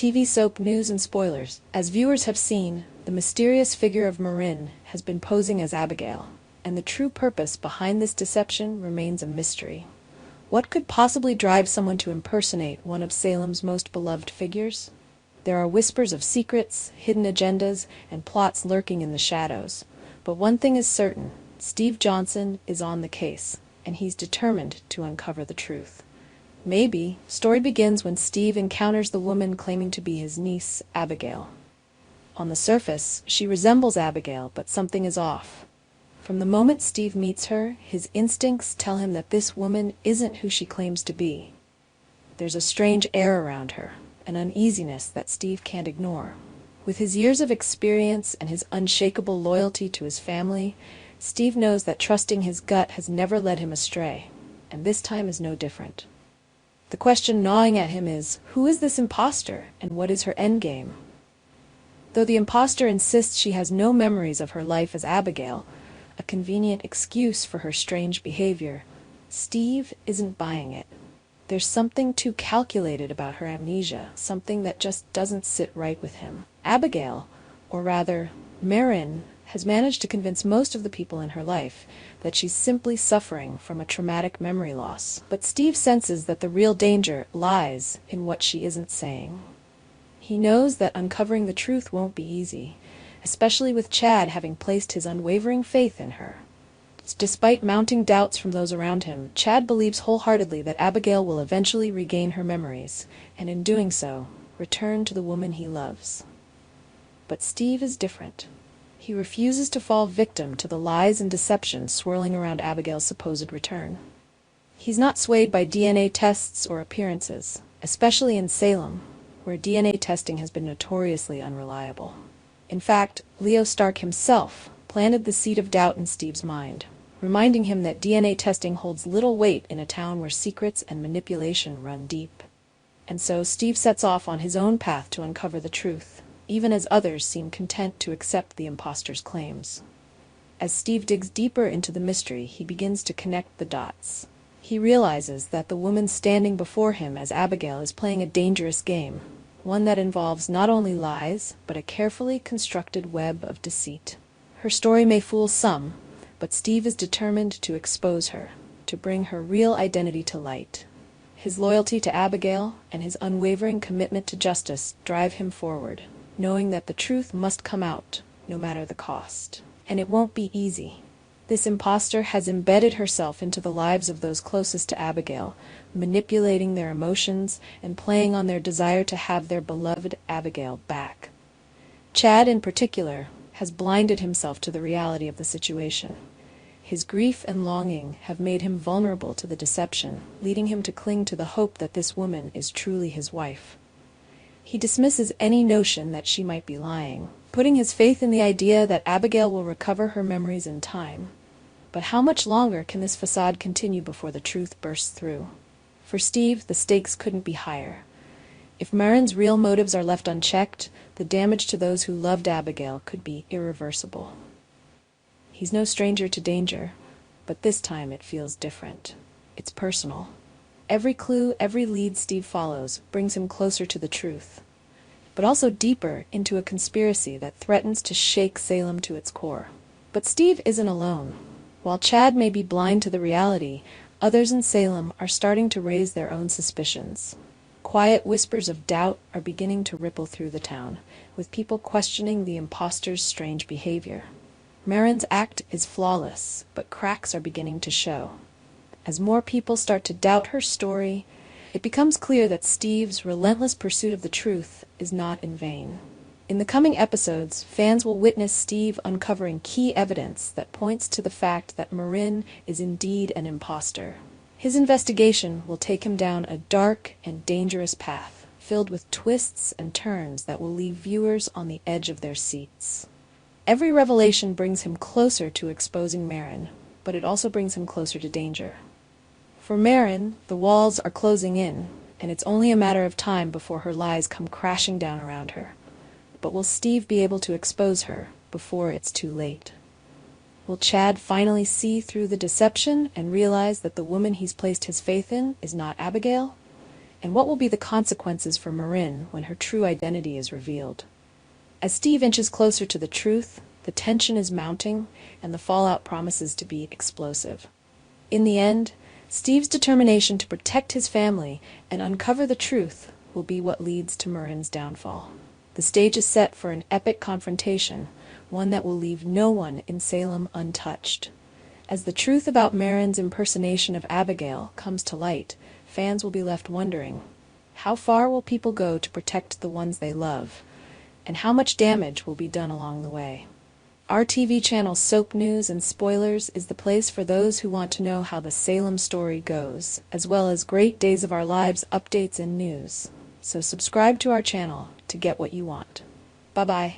TV soap news and spoilers. As viewers have seen, the mysterious figure of Marin has been posing as Abigail, and the true purpose behind this deception remains a mystery. What could possibly drive someone to impersonate one of Salem's most beloved figures? There are whispers of secrets, hidden agendas, and plots lurking in the shadows. But one thing is certain: Steve Johnson is on the case, and he's determined to uncover the truth. Maybe story begins when Steve encounters the woman claiming to be his niece, Abigail. On the surface, she resembles Abigail, but something is off. From the moment Steve meets her, his instincts tell him that this woman isn't who she claims to be. There's a strange air around her, an uneasiness that Steve can't ignore. With his years of experience and his unshakable loyalty to his family, Steve knows that trusting his gut has never led him astray, and this time is no different. The question gnawing at him is, who is this imposter, and what is her endgame? Though the imposter insists she has no memories of her life as Abigail, a convenient excuse for her strange behavior, Steve isn't buying it. There's something too calculated about her amnesia, something that just doesn't sit right with him. Abigail, or rather, Marin, has managed to convince most of the people in her life that she's simply suffering from a traumatic memory loss. But Steve senses that the real danger lies in what she isn't saying. He knows that uncovering the truth won't be easy, especially with Chad having placed his unwavering faith in her. Despite mounting doubts from those around him, Chad believes wholeheartedly that Abigail will eventually regain her memories, and in doing so, return to the woman he loves. But Steve is different. He refuses to fall victim to the lies and deception swirling around Abigail's supposed return. He's not swayed by DNA tests or appearances, especially in Salem, where DNA testing has been notoriously unreliable. In fact, Leo Stark himself planted the seed of doubt in Steve's mind, reminding him that DNA testing holds little weight in a town where secrets and manipulation run deep. And so Steve sets off on his own path to uncover the truth, even as others seem content to accept the imposter's claims. As Steve digs deeper into the mystery, he begins to connect the dots. He realizes that the woman standing before him as Abigail is playing a dangerous game, one that involves not only lies, but a carefully constructed web of deceit. Her story may fool some, but Steve is determined to expose her, to bring her real identity to light. His loyalty to Abigail and his unwavering commitment to justice drive him forward, knowing that the truth must come out, no matter the cost. And it won't be easy. This imposter has embedded herself into the lives of those closest to Abigail, manipulating their emotions and playing on their desire to have their beloved Abigail back. Chad, in particular, has blinded himself to the reality of the situation. His grief and longing have made him vulnerable to the deception, leading him to cling to the hope that this woman is truly his wife. He dismisses any notion that she might be lying, putting his faith in the idea that Abigail will recover her memories in time. But how much longer can this facade continue before the truth bursts through? For Steve, the stakes couldn't be higher. If Marin's real motives are left unchecked, the damage to those who loved Abigail could be irreversible. He's no stranger to danger, but this time it feels different. It's personal. Every clue, every lead Steve follows brings him closer to the truth, but also deeper into a conspiracy that threatens to shake Salem to its core. But Steve isn't alone. While Chad may be blind to the reality, others in Salem are starting to raise their own suspicions. Quiet whispers of doubt are beginning to ripple through the town, with people questioning the imposter's strange behavior. Marin's act is flawless, but cracks are beginning to show. As more people start to doubt her story, it becomes clear that Steve's relentless pursuit of the truth is not in vain. In the coming episodes, fans will witness Steve uncovering key evidence that points to the fact that Marin is indeed an imposter. His investigation will take him down a dark and dangerous path, filled with twists and turns that will leave viewers on the edge of their seats. Every revelation brings him closer to exposing Marin, but it also brings him closer to danger. For Marin, the walls are closing in, and it's only a matter of time before her lies come crashing down around her. But will Steve be able to expose her before it's too late? Will Chad finally see through the deception and realize that the woman he's placed his faith in is not Abigail? And what will be the consequences for Marin when her true identity is revealed? As Steve inches closer to the truth, the tension is mounting, and the fallout promises to be explosive. In the end, Steve's determination to protect his family and uncover the truth will be what leads to Marin's downfall. The stage is set for an epic confrontation, one that will leave no one in Salem untouched. As the truth about Marin's impersonation of Abigail comes to light, fans will be left wondering, how far will people go to protect the ones they love, and how much damage will be done along the way? Our TV channel Soap News and Spoilers is the place for those who want to know how the Salem story goes, as well as great Days of Our Lives updates and news. So subscribe to our channel to get what you want. Bye-bye.